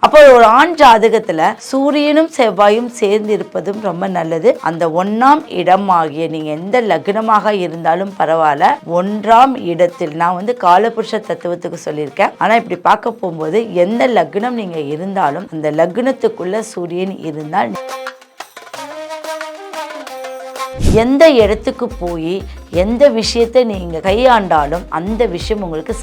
அப்போ ஒரு ஆண் ஜாதகத்துல சூரியனும் செவ்வாயும் சேர்ந்து இருப்பதும் ரொம்ப நல்லது. அந்த 1ஆம் இடம் ஆகிய நீங்க எந்த லக்னமாக இருந்தாலும் பரவாயில்ல, 1ஆம் இடத்தில் நான் காலபுருஷ தத்துவத்துக்கு சொல்லியிருக்கேன். ஆனா இப்படி பார்க்க போகும்போது எந்த லக்னம் நீங்க இருந்தாலும் அந்த லக்னத்துக்குள்ள சூரியன் இருந்தால் எந்த இடத்துக்கு போய் எந்த விஷயத்தை நீங்க கையாண்டாலும் அந்த விஷயம் உங்களுக்கு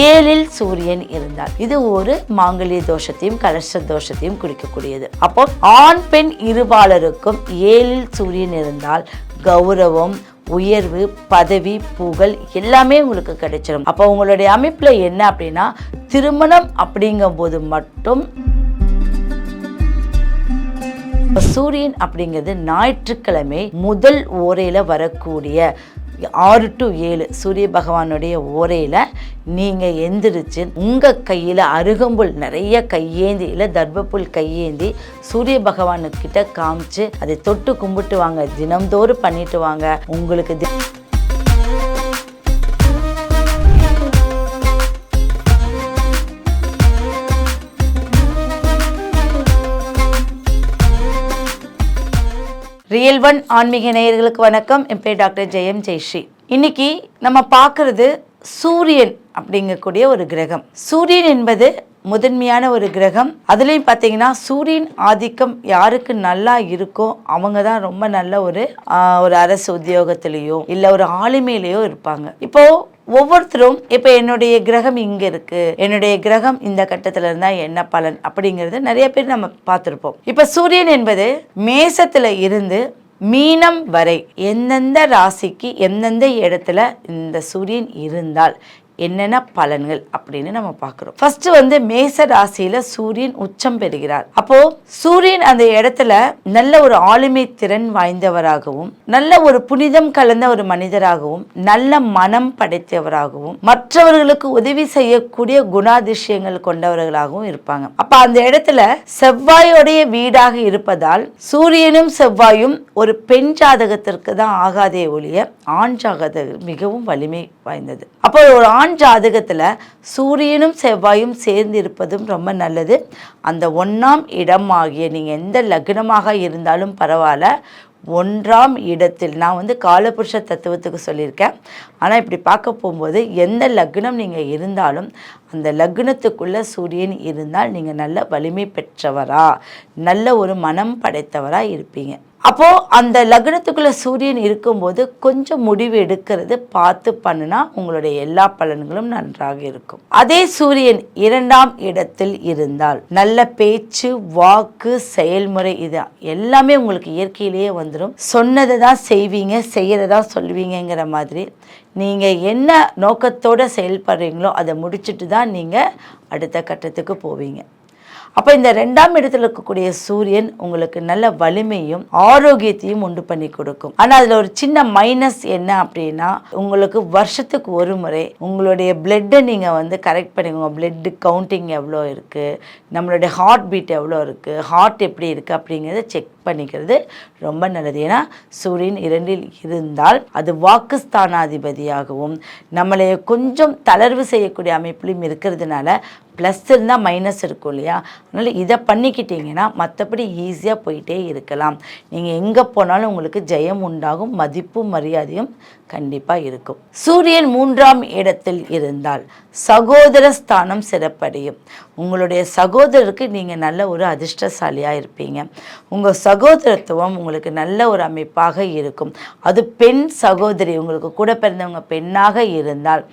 7ல் சூரியன் இருந்தால் இது ஒரு மாங்கல்ய தோஷத்தையும் கலச தோஷத்தையும் குறிக்கக்கூடியது. அப்போ ஆண் பெண் இருபாலருக்கும் 7ல் சூரியன் இருந்தால் கௌரவம், உயர்வு, பதவி, புகழ் எல்லாமே உங்களுக்கு கிடைச்சிடும். அப்போ உங்களுடைய அமைப்புல என்ன அப்படின்னா, திருமணம் அப்படிங்கும் போது மட்டும் சூரியன் அப்படிங்கிறது ஞாயிற்றுக்கிழமை முதல் ஓரையில வரக்கூடிய 6 to 7 சூரிய பகவானுடைய ஓரையில நீங்க எந்திரிச்சு உங்க கையில அருகம்புல் நிறைய கையேந்தி இல்ல தர்பப்புல் கையேந்தி சூரிய பகவானுக்கிட்ட காமிச்சு அதை தொட்டு கும்பிட்டு வாங்க. தினம்தோறும் பண்ணிட்டு வாங்க. உங்களுக்கு ரியல் ஒன் ஆன்மீக நேயர்களுக்கு வணக்கம். என் பேர் டாக்டர் ஜெயம் ஜெயஸ்ரீ. இன்னைக்கு நம்ம பார்க்கறது சூரியன் அப்படிங்கக்கூடிய ஒரு கிரகம். சூரியன் என்பது முதன்மையான ஒரு கிரகம். அதுலேயும் பார்த்தீங்கன்னா சூரியன் ஆதிக்கம் யாருக்கு நல்லா இருக்கோ அவங்க தான் ரொம்ப நல்ல ஒரு அரசு உத்தியோகத்திலேயோ இல்லை ஒரு ஆளுமையிலேயோ இருப்பாங்க. இப்போ ஒவ்வொருத்தரும் இப்போ என்னுடைய கிரகம் இங்கே இருக்கு, என்னுடைய கிரகம் இந்த கட்டத்தில் இருந்தால் என்ன பலன் அப்படிங்கிறது நிறைய பேர் நம்ம பார்த்துருப்போம். இப்போ சூரியன் என்பது மேசத்தில் இருந்து மீனம் வரை எந்தெந்த ராசிக்கு எந்தெந்த இடத்துல இந்த சூரியன் இருந்தால் என்னென்ன பலன்கள் அப்படின்னு நம்ம பார்க்குறோம். ஃபர்ஸ்ட் மேச ராசியில சூரியன் உச்சம் பெறுகிறார். அப்போ சூரியன் அந்த இடத்துல நல்ல ஒரு ஆளுமை திறன் வாய்ந்தவராகவும் நல்ல ஒரு புனிதம் கலந்த ஒரு மனிதராகவும் நல்ல மனம் படைத்தவராகவும் மற்றவர்களுக்கு உதவி செய்யக்கூடிய குணாதிசயங்கள் கொண்டவர்களாகவும் இருப்பாங்க. அப்ப அந்த இடத்துல செவ்வாயோடைய வீடாக இருப்பதால் சூரியனும் செவ்வாயும் ஒரு பெண் ஜாதகத்திற்கு தான் ஆகாதே ஒழிய ஆண் ஜாதகம் மிகவும் வலிமை வாய்ந்தது. அப்போ ஒரு ஆண் ஜாதகத்துல சூரியனும் செவ்வாயும் சேர்ந்து இருப்பதும் ரொம்ப நல்லது. அந்த 1ஆம் இடம் ஆகிய நீங்க எந்த லக்னமாக இருந்தாலும் பரவாயில்ல, 1ஆம் இடத்தில் நான் காலபுருஷ தத்துவத்துக்கு சொல்லியிருக்கேன். ஆனால் இப்படி பார்க்க போகும்போது எந்த லக்னம் நீங்கள் இருந்தாலும் அந்த லக்னத்துக்குள்ள சூரியன் இருந்தால் நீங்கள் நல்ல வலிமை பெற்றவரா நல்ல ஒரு மனம் படைத்தவரா இருப்பீங்க. அப்போ அந்த லக்னத்துக்குள்ள சூரியன் இருக்கும்போது கொஞ்சம் முடிவு எடுக்கிறது பார்த்து பண்ணுனா உங்களுடைய எல்லா பலன்களும் நன்றாக இருக்கும். அதே சூரியன் 2ஆம் இடத்தில் இருந்தால் நல்ல பேச்சு, வாக்கு, செயல்முறை இது எல்லாமே உங்களுக்கு இயற்கையிலேயே வந்துடும். சொன்னதை தான் செய்வீங்க, செய்யறதா சொல்வீங்கிற மாதிரி நீங்க என்ன நோக்கத்தோட செயல்படுறீங்களோ அதை முடிச்சுட்டு தான் நீங்க அடுத்த கட்டத்துக்கு போவீங்க. அப்போ இந்த 2ஆம் இடத்துல இருக்கக்கூடிய சூரியன் உங்களுக்கு நல்ல வலிமையும் ஆரோக்கியத்தையும் உண்டு பண்ணி கொடுக்கும். ஆனால் அதில் ஒரு சின்ன மைனஸ் என்ன அப்படின்னா, உங்களுக்கு வருஷத்துக்கு ஒரு முறை உங்களுடைய பிளட்டை நீங்கள் கரெக்ட் பண்ணிக்கோங்க. பிளட் கவுண்டிங் எவ்வளோ இருக்குது, நம்மளுடைய ஹார்ட் பீட் எவ்வளோ இருக்குது, ஹார்ட் எப்படி இருக்குது அப்படிங்கிறத செக் பண்ணிக்கிறது ரொம்ப நல்லது. ஏன்னா சூரியன் 2ல் இருந்தால் அது வாக்குஸ்தானாதிபதியாகவும் நம்மளை கொஞ்சம் தளர்வு செய்யக்கூடிய அமைப்பிலும் இருக்கிறதுனால ப்ளஸ் இருந்தால் மைனஸ் இருக்கும் இல்லையா. அதனால் இதை பண்ணிக்கிட்டீங்கன்னா மற்றபடி ஈஸியாக போயிட்டே இருக்கலாம். நீங்கள் எங்கே போனாலும் உங்களுக்கு ஜெயம் உண்டாகும், மதிப்பும் மரியாதையும் கண்டிப்பாக இருக்கும். சூரியன் 3ஆம் இடத்தில் இருந்தால் சகோதர ஸ்தானம் சிறப்படையும். உங்களுடைய சகோதரருக்கு நீங்கள் நல்ல ஒரு அதிர்ஷ்டசாலியாக இருப்பீங்க. உங்கள் சகோதரத்துவம் உங்களுக்கு நல்ல ஒரு அமைப்பாக இருக்கும். அது பெண் சகோதரி, உங்களுக்கு கூட பிறந்தவங்க பெண்ணாக இருந்தால்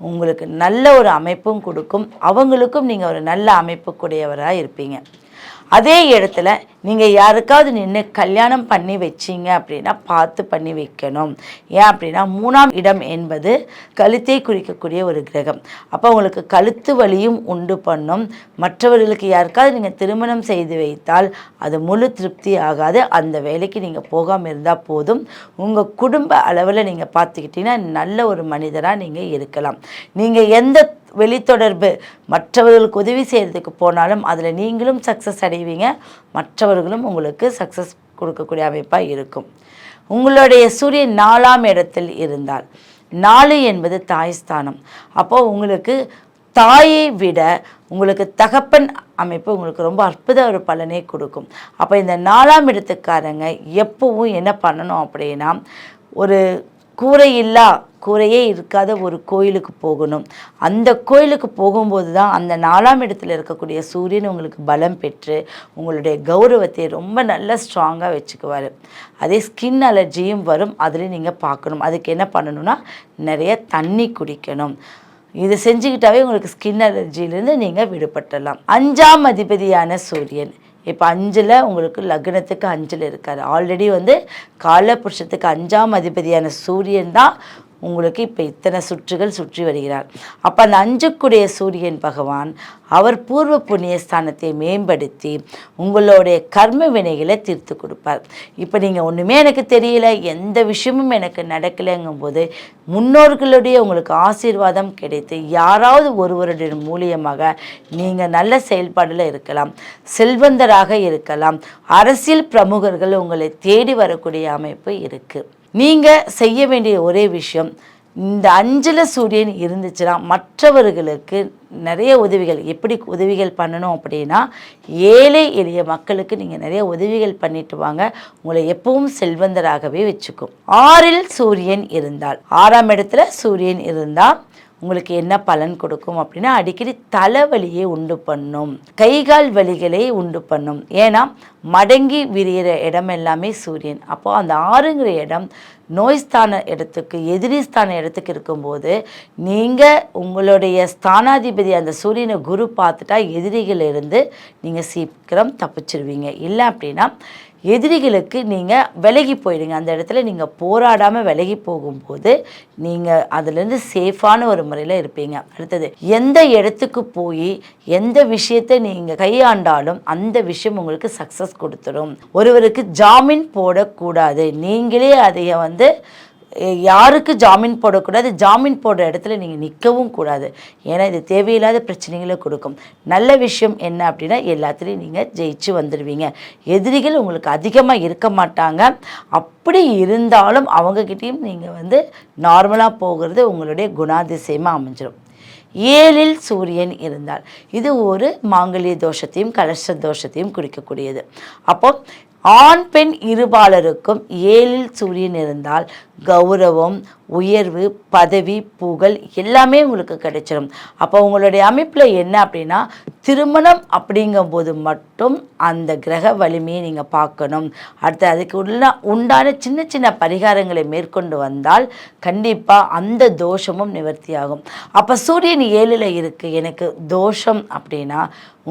உங்களுக்கு நல்ல ஒரு அமைப்பும் கொடுக்கும். அவங்களுக்கும் நீங்கள் ஒரு நல்ல அமைப்புக்குடையவராக இருப்பீங்க. அதே இடத்துல நீங்கள் யாருக்காவது நின்று கல்யாணம் பண்ணி வச்சிங்க அப்படின்னா பார்த்து பண்ணி வைக்கணும். ஏன் அப்படின்னா 3ஆம் இடம் என்பது கழுத்தை குறிக்கக்கூடிய ஒரு கிரகம். அப்போ உங்களுக்கு கழுத்து வலியும் உண்டு பண்ணும். மற்றவர்களுக்கு யாருக்காவது நீங்கள் திருமணம் செய்து வைத்தால் அது முழு திருப்தி ஆகாது. அந்த வேலைக்கு நீங்கள் போகாமல் இருந்தால் போதும். உங்கள் குடும்ப அளவில் நீங்கள் பார்த்துக்கிட்டிங்கன்னா நல்ல ஒரு மனிதராக நீங்கள் இருக்கலாம். நீங்கள் எந்த வெளித்தொடர்பு மற்றவர்களுக்கு உதவி செய்கிறதுக்கு போனாலும் அதில் நீங்களும் சக்ஸஸ் அடைவீங்க, மற்றவர்களும் உங்களுக்கு சக்ஸஸ் கொடுக்கக்கூடிய அமைப்பாக இருக்கும். உங்களுடைய சூரியன் 4ஆம் இடத்தில் இருந்தால் 4 என்பது தாய்ஸ்தானம். அப்போது உங்களுக்கு தாயை விட உங்களுக்கு தகப்பன் அமைப்பு உங்களுக்கு ரொம்ப அற்புத ஒரு பலனை கொடுக்கும். அப்போ இந்த 4ஆம் இடத்துக்காரங்க எப்பவும் என்ன பண்ணணும் அப்படின்னா, ஒரு கூரையே இருக்காத ஒரு கோயிலுக்கு போகணும். அந்த கோயிலுக்கு போகும்போது தான் அந்த 4ஆம் இடத்துல இருக்கக்கூடிய சூரியன் உங்களுக்கு பலம் பெற்று உங்களுடைய கௌரவத்தை ரொம்ப நல்லா ஸ்ட்ராங்காக வச்சுக்குவார். அதே ஸ்கின் அலர்ஜியும் வரும், அதுலேயும் நீங்கள் பார்க்கணும். அதுக்கு என்ன பண்ணணும்னா, நிறைய தண்ணி குடிக்கணும். இதை செஞ்சுக்கிட்டாவே உங்களுக்கு ஸ்கின் அலர்ஜியிலேருந்து நீங்கள் விடுபட்டுடலாம். 5ஆம் அதிபதியான சூரியன் இப்போ 5ல் உங்களுக்கு லக்னத்துக்கு 5ல் இருக்கார். ஆல்ரெடி காலபுருஷத்துக்கு 5ஆம் அதிபதியான சூரியன் தான் உங்களுக்கு இப்போ இத்தனை சுற்றுகள் சுற்றி வருகிறார். அப்போ அந்த 5க்குடைய சூரியன் பகவான் அவர் பூர்வ புண்ணிய ஸ்தானத்தை மேம்படுத்தி உங்களுடைய கர்ம வினைகளை தீர்த்து கொடுப்பார். இப்போ நீங்கள் ஒன்றுமே எனக்கு தெரியல, எந்த விஷயமும் எனக்கு நடக்கலைங்கும்போது முன்னோர்களுடைய உங்களுக்கு ஆசீர்வாதம் கிடைத்து யாராவது ஒருவருடைய மூலியமாக நீங்கள் நல்ல செயல்பாடில் இருக்கலாம், செல்வந்தராக இருக்கலாம், அரசியல் பிரமுகர்கள் உங்களை தேடி வரக்கூடிய அமைப்பு இருக்குது. நீங்கள் செய்ய வேண்டிய ஒரே விஷயம், இந்த 5ல் சூரியன் இருந்துச்சுன்னா மற்றவர்களுக்கு நிறைய உதவிகள், எப்படி உதவிகள் பண்ணணும் அப்படின்னா, ஏழை எளிய மக்களுக்கு நீங்கள் நிறைய உதவிகள் பண்ணிட்டு வாங்க. உங்களை எப்பவும் செல்வந்தராகவே வச்சுக்கும். 6ல் சூரியன் இருந்தால், 6ஆம் இடத்துல சூரியன் இருந்தால் உங்களுக்கு என்ன பலன் கொடுக்கும் அப்படின்னா, அடிக்கடி தலைவலியை உண்டு பண்ணும், கைகால் வலிகளை உண்டு பண்ணும். ஏன்னா மடங்கி விரிகிற இடம் எல்லாமே சூரியன். அப்போது அந்த 6ங்கிற இடம் நோய்ஸ்தான இடத்துக்கு, எதிரி ஸ்தான இடத்துக்கு இருக்கும்போது நீங்கள் உங்களுடைய ஸ்தானாதிபதி அந்த சூரியனை குரு பார்த்துட்டா எதிரிகளிலிருந்து நீங்கள் சீக்கிரம் தப்பிச்சிருவீங்க. இல்லை அப்படின்னா எதிரிகளுக்கு நீங்கள் விலகி போயிடுங்க. அந்த இடத்துல நீங்கள் போராடாமல் விலகி போகும்போது நீங்கள் அதுலேருந்து சேஃபான ஒரு முறையில் இருப்பீங்க. அடுத்தது, எந்த இடத்துக்கு போய் எந்த விஷயத்தை நீங்கள் கையாண்டாலும் அந்த விஷயம் உங்களுக்கு சக்ஸஸ் கொடுத்துடும். ஒருவருக்கு ஜாமீன் போடக்கூடாது. நீங்களே அதை யாருக்கு ஜாமீன் போடக்கூடாது, ஜாமீன் போடுற இடத்துல நீங்கள் நிற்கவும் கூடாது. ஏன்னா இது தேவையில்லாத பிரச்சனைகளை கொடுக்கும். நல்ல விஷயம் என்ன அப்படின்னா, எல்லாத்துலேயும் நீங்கள் ஜெயிச்சு வந்துடுவீங்க. எதிரிகள் உங்களுக்கு அதிகமாக இருக்க மாட்டாங்க. அப்படி இருந்தாலும் அவங்கக்கிட்டேயும் நீங்கள் நார்மலாக போகிறது உங்களுடைய குணாதிசயமாக அமைஞ்சிடும். 7ல் சூரியன் இருந்தால் இது ஒரு மாங்கல்ய தோஷத்தையும் கலச தோஷத்தையும் குறிக்கக்கூடியது. அப்போ ஆண் பெண் இருபாலருக்கும் 7ல் சூரியன் இருந்தால் கௌரவம், உயர்வு, பதவி, புகழ் எல்லாமே உங்களுக்கு கிடைச்சிடும். அப்போ உங்களுடைய அமைப்பில் என்ன அப்படின்னா, திருமணம் அப்படிங்கும்போது மட்டும் அந்த கிரக வலிமையை நீங்கள் பார்க்கணும். அடுத்து அதுக்கு உண்டான சின்ன சின்ன பரிகாரங்களை மேற்கொண்டு வந்தால் கண்டிப்பாக அந்த தோஷமும் நிவர்த்தியாகும். அப்போ சூரியன் 7ல் இருக்குது, எனக்கு தோஷம் அப்படின்னா,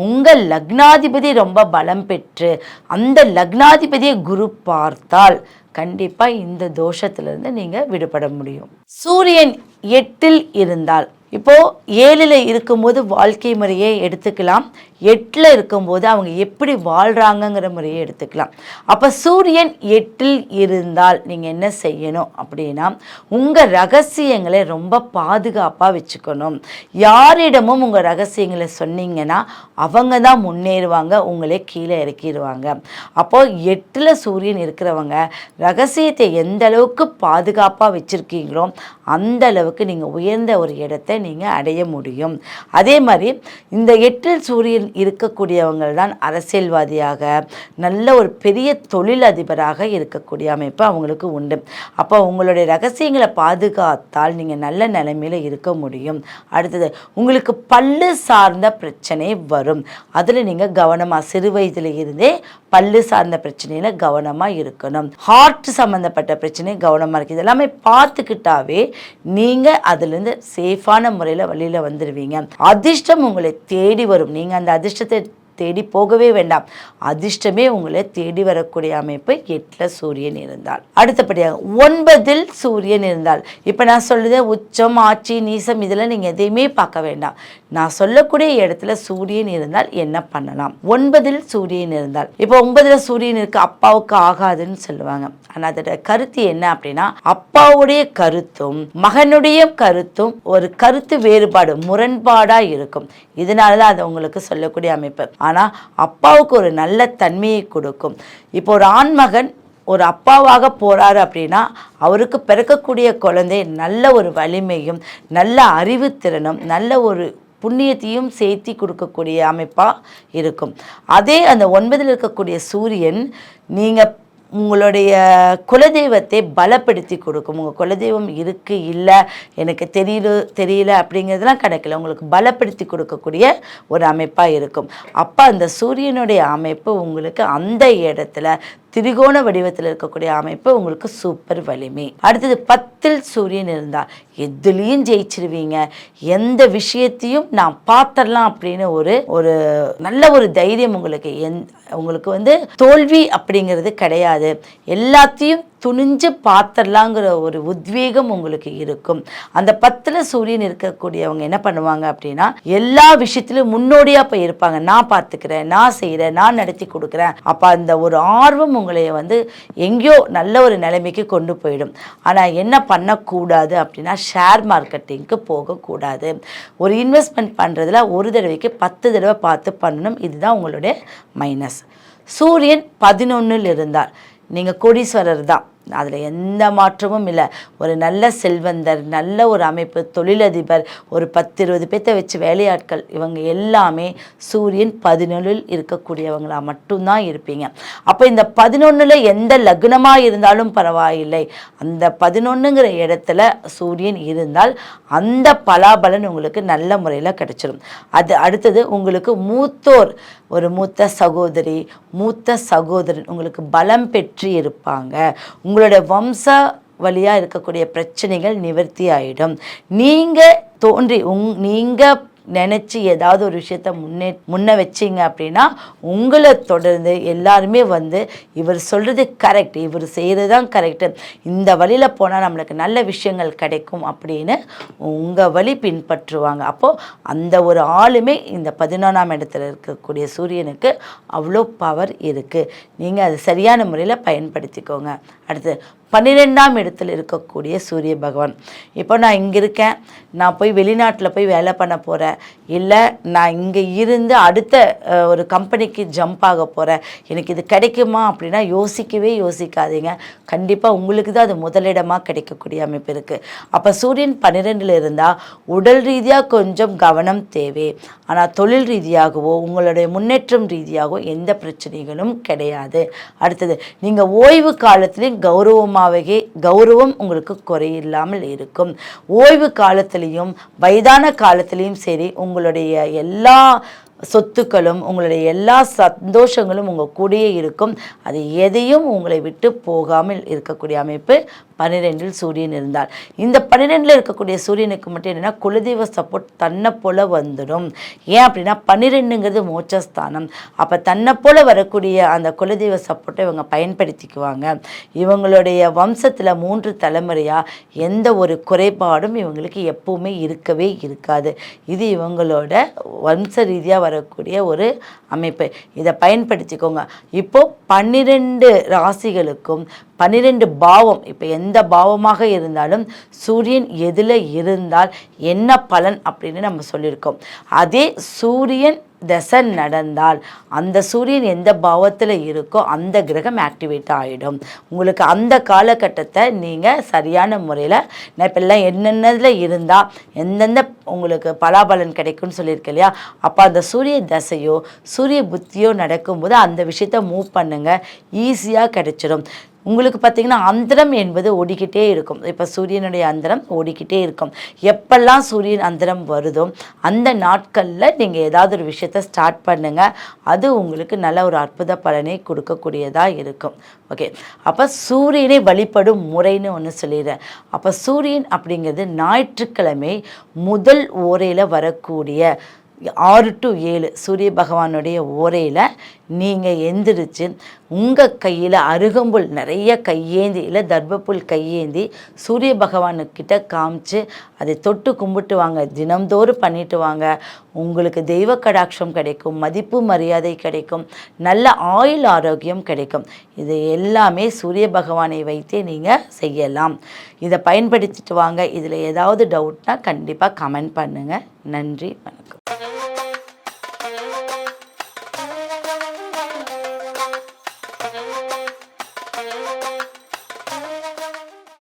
உங்கள் லக்னாதிபதி ரொம்ப பலம் பெற்று அந்த லக்னாதிபதியை குரு பார்த்தால் கண்டிப்பாக இந்த தோஷத்திலிருந்து நீங்கள் விடுபட முடியும். சூரியன் 8ல் இருந்தால், இப்போது 7ல் இருக்கும்போது வாழ்க்கை முறையை எடுத்துக்கலாம், 8ல் இருக்கும்போது அவங்க எப்படி வாழ்கிறாங்கங்கிற முறையை எடுத்துக்கலாம். அப்போ சூரியன் 8ல் இருந்தால் நீங்கள் என்ன செய்யணும் அப்படின்னா, உங்கள் ரகசியங்களை ரொம்ப பாதுகாப்பாக வச்சுக்கணும். யாரிடமும் உங்கள் ரகசியங்களை சொன்னீங்கன்னா அவங்க தான் முன்னேறுவாங்க, உங்களே கீழே இறக்கிடுவாங்க. அப்போது 8ல் சூரியன் இருக்கிறவங்க ரகசியத்தை எந்த அளவுக்கு பாதுகாப்பாக வச்சுருக்கீங்களோ அந்த அளவுக்கு நீங்கள் உயர்ந்த ஒரு இடத்தை நீங்கள் அடைய முடியும். அதே மாதிரி இந்த 8ல் சூரியன் இருக்கக்கூடியவங்க தான் அரசியல்வாதியாக, நல்ல ஒரு பெரிய தொழிலதிபராக இருக்கக்கூடிய அமைப்பு அவங்களுக்கு உண்டு. அப்போ உங்களுடைய ரகசியங்களை பாதுகாத்தால் நீங்கள் நல்ல நிலைமையில் இருக்க முடியும். அடுத்தது, உங்களுக்கு பல்லு சார்ந்த பிரச்சனை வரும், அதில் நீங்கள் கவனமாக, சிறு வயதில் இருந்தே பல்லு சார்ந்த பிரச்சனையில் கவனமாக இருக்கணும். ஹார்ட் சம்மந்தப்பட்ட பிரச்சனை கவனமாக இருக்குது. இதெல்லாமே பார்த்துக்கிட்டாவே நீங்கள் அதுலேருந்து சேஃபான முறையில் வழியில் வந்துடுவீங்க. அதிர்ஷ்டம் உங்களை தேடி வரும். நீங்கள் அந்த அதிர்ஷ்டத்தை தேடி போகவே வேண்டாம், அதிர்ஷ்டமே உங்களை தேடி வரக்கூடிய அமைப்பு 8ல் சூரியன் இருந்தால். அடுத்தபடியாக 9ல் சூரியன் இருந்தால், இப்போ நான் சொல்லுது உச்சம், ஆட்சி, நீசம் இதெல்லாம் நீங்கள் எதையுமே பார்க்க வேண்டாம். நான் சொல்லக்கூடிய இடத்துல சூரியன் இருந்தால் என்ன பண்ணலாம்? 9ல் சூரியன் இருந்தால், இப்போ 9ல் சூரியன் இருக்கு, அப்பாவுக்கு ஆகாதுன்னு சொல்லுவாங்க. ஆனால் அதோட கருத்து என்ன அப்படின்னா, அப்பாவுடைய கருத்தும் மகனுடைய கருத்தும் ஒரு கருத்து வேறுபாடு, முரண்பாடாக இருக்கும். இதனால தான் அது உங்களுக்கு சொல்லக்கூடிய அமைப்பு. ஆனால் அப்பாவுக்கு ஒரு நல்ல தன்மையை கொடுக்கும். இப்போ ஒரு ஆண்மகன் ஒரு அப்பாவாக போகிறாரு அப்படின்னா அவருக்கு பிறக்கக்கூடிய குழந்தை நல்ல ஒரு வலிமையும் நல்ல அறிவுத்திறனும் நல்ல ஒரு புண்ணியத்தையும் சேர்த்தி கொடுக்கக்கூடிய அமைப்பாக இருக்கும். அதே அந்த 9ல் இருக்கக்கூடிய சூரியன் நீங்கள் உங்களுடைய குலதெய்வத்தை பலப்படுத்தி கொடுக்கும். உங்கள் குலதெய்வம் இருக்குது இல்லை எனக்கு தெரியல அப்படிங்கிறதுலாம் கணக்கில் உங்களுக்கு பலப்படுத்தி கொடுக்கக்கூடிய ஒரு அமைப்பாக இருக்கும். அப்போ அந்த சூரியனுடைய அமைப்பு உங்களுக்கு அந்த இடத்துல திரிகோண வடிவத்தில் இருக்கக்கூடிய அமைப்பு உங்களுக்கு சூப்பர் வலிமை. அடுத்தது 10ல் சூரியன் இருந்தால் எதுலேயும் ஜெயிச்சிருவீங்க. எந்த விஷயத்தையும் நான் பார்த்துடலாம் அப்படின்னு ஒரு நல்ல ஒரு தைரியம் உங்களுக்கு உங்களுக்கு தோல்வி அப்படிங்கிறது கிடையாது. எல்லாத்தையும் துணிஞ்சு பார்த்துடலாங்கிற ஒரு உத்வேகம் உங்களுக்கு இருக்கும். அந்த 10ல் சூரியன் இருக்கக்கூடியவங்க என்ன பண்ணுவாங்க அப்படின்னா எல்லா விஷயத்திலும் முன்னோடியாக போய் இருப்பாங்க. நான் பார்த்துக்கிறேன், நான் செய்கிறேன், நான் நடத்தி கொடுக்குறேன். அப்போ அந்த ஒரு ஆர்வம் உங்களை எங்கேயோ நல்ல ஒரு நிலைமைக்கு கொண்டு போயிடும். ஆனால் என்ன பண்ணக்கூடாது அப்படின்னா ஷேர் மார்க்கெட்டிங்க்கு போகக்கூடாது. ஒரு இன்வெஸ்ட்மெண்ட் பண்ணுறதுல ஒரு தடவைக்கு 10 தடவை பார்த்து பண்ணணும். இதுதான் உங்களுடைய மைனஸ். சூரியன் 11ல் இருந்தால் நீங்கள் கோடீஸ்வரர் தான், அதில் எந்த மாற்றமும் இல்லை. ஒரு நல்ல செல்வந்தர், நல்ல ஒரு அமைப்பு, தொழிலதிபர், ஒரு 10-20 பேர்த்த வச்சு வேலையாட்கள், இவங்க எல்லாமே சூரியன் 11ல் இருக்கக்கூடியவங்களா மட்டும்தான் இருப்பீங்க. அப்போ இந்த 11ல் எந்த லக்னமாக இருந்தாலும் பரவாயில்லை, அந்த 11ங்கிற இடத்துல சூரியன் இருந்தால் அந்த பலாபலன் உங்களுக்கு நல்ல முறையில் கிடைச்சிடும். அது அடுத்தது உங்களுக்கு மூத்தோர், ஒரு மூத்த சகோதரி, மூத்த சகோதரன் உங்களுக்கு பலம் பெற்று இருப்பாங்க. உங்களோட வம்ச வழியாக இருக்கக்கூடிய பிரச்சனைகள் நிவர்த்தி ஆகிடும். நீங்கள் தோன்றி நீங்கள் நினச்சி ஏதாவது ஒரு விஷயத்த முன்ன வச்சிங்க அப்படின்னா உங்களை தொடர்ந்து எல்லாருமே இவர் சொல்கிறது கரெக்ட், இவர் செய்கிறது தான் கரெக்டு, இந்த வழியில் போனால் நம்மளுக்கு நல்ல விஷயங்கள் கிடைக்கும் அப்படின்னு உங்கள் வழி பின்பற்றுவாங்க. அப்போது அந்த ஒரு ஆளுமே இந்த 11ஆம் இடத்துல இருக்கக்கூடிய சூரியனுக்கு அவ்வளோ பவர் இருக்குது. நீங்கள் அது சரியான முறையில் பயன்படுத்திக்கோங்க. அடுத்து 12ஆம் இடத்துல இருக்கக்கூடிய சூரிய பகவான். இப்போ நான் இங்கே இருக்கேன், நான் போய் வெளிநாட்டில் போய் வேலை பண்ண போகிறேன், இல்லை நான் இங்கே இருந்து அடுத்த ஒரு கம்பெனிக்கு ஜம்ப் ஆக போகிறேன், எனக்கு இது கிடைக்குமா அப்படின்னா யோசிக்காதீங்க. கண்டிப்பாக உங்களுக்கு தான் அது முதலிடமாக கிடைக்கக்கூடிய அமைப்பு இருக்குது. அப்போ சூரியன் 12ல் இருந்தால் உடல் ரீதியாக கொஞ்சம் கவனம் தேவை. ஆனால் தொழில் ரீதியாகவோ உங்களுடைய முன்னேற்றம் ரீதியாகவோ எந்த பிரச்சனைகளும் கிடையாது. அடுத்தது நீங்கள் ஓய்வு காலத்துலேயும் கௌரவம் உங்களுக்கு குறையில்லாமல் இருக்கும். ஓய்வு காலத்திலையும் வயதான காலத்திலையும் சரி உங்களுடைய எல்லா சொத்துக்களும் உங்களுடைய எல்லா சந்தோஷங்களும் உங்கள் கூடயே இருக்கும். அது எதையும் உங்களை விட்டு போகாமல் இருக்கக்கூடிய அமைப்பு 12ல் சூரியன் இருந்தால். இந்த 12ல் இருக்கக்கூடிய சூரியனுக்கு மட்டும் என்னென்னா குலதெய்வ சப்போர்ட் தன்னை போல் வந்துடும். ஏன் அப்படின்னா 12ங்கிறது மோட்சஸ்தானம். அப்போ தன்னை போல் வரக்கூடிய அந்த குலதெய்வ சப்போர்ட்டை இவங்க பயன்படுத்திக்குவாங்க. இவங்களுடைய வம்சத்தில் 3 தலைமுறையாக எந்த ஒரு குறைபாடும் இவங்களுக்கு எப்பவுமே இருக்கவே இருக்காது. இது இவங்களோட வம்ச ரீதியாக வரக்கூடிய ஒரு அமைப்பு. இதை பயன்படுத்திக்கோங்க. இப்போது 12 ராசிகளுக்கும் 12 பாவம், இப்போ எந்த பாவமாக இருந்தாலும் சூரியன் எதில் இருந்தால் என்ன பலன் அப்படின்னு நம்ம சொல்லியிருக்கோம். அதே சூரியன் தசை நடந்தால் அந்த சூரியன் எந்த பாவத்தில் இருக்கோ அந்த கிரகம் ஆக்டிவேட் ஆகிடும். உங்களுக்கு அந்த காலகட்டத்தை நீங்கள் சரியான முறையில் நான் இப்போ எல்லாம் என்னென்னதில் இருந்தால் எந்தெந்த உங்களுக்கு பலாபலன் கிடைக்கும்னு சொல்லியிருக்கேன் இல்லையா, அப்போ அந்த சூரிய தசையோ சூரிய புத்தியோ நடக்கும்போது அந்த விஷயத்தை மூவ் பண்ணுங்கள், ஈஸியாக கிடைச்சிடும். உங்களுக்கு பார்த்திங்கன்னா அந்தரம் என்பது ஓடிக்கிட்டே இருக்கும். இப்போ சூரியனுடைய அந்தரம் ஓடிக்கிட்டே இருக்கும். எப்பெல்லாம் சூரியன் அந்தரம் வருதோ அந்த நாட்களில் நீங்கள் ஏதாவது ஒரு விஷயத்தை ஸ்டார்ட் பண்ணுங்கள். அது உங்களுக்கு நல்ல ஒரு அற்புத பலனை கொடுக்கக்கூடியதாக இருக்கும். ஓகே, அப்போ சூரியனை வழிபடும் முறைன்னு ஒன்று சொல்லிடுறேன். அப்போ சூரியன் அப்படிங்கிறது ஞாயிற்றுக்கிழமை முதல் ஓரையில் வரக்கூடிய 6 to 7 சூரிய பகவானுடைய ஓரையில் நீங்கள் எந்திரிச்சு உங்கள் கையில் அருகம்புல் நிறைய கையேந்தி இல்லை தர்பப்புல் கையேந்தி சூரிய பகவானுக்கிட்ட காமிச்சு அதை தொட்டு கும்பிட்டு வாங்க. தினம்தோறும் பண்ணிட்டு வாங்க. உங்களுக்கு தெய்வ கடாட்சம் கிடைக்கும், மதிப்பு மரியாதை கிடைக்கும், நல்ல ஆயுள் ஆரோக்கியம் கிடைக்கும். இது எல்லாமே சூரிய பகவானை வைத்தே நீங்கள் செய்யலாம். இதை பயன்படுத்திட்டு வாங்க. இதில் ஏதாவது டவுட்னா கண்டிப்பாக கமெண்ட் பண்ணுங்கள். நன்றி, வணக்கம்.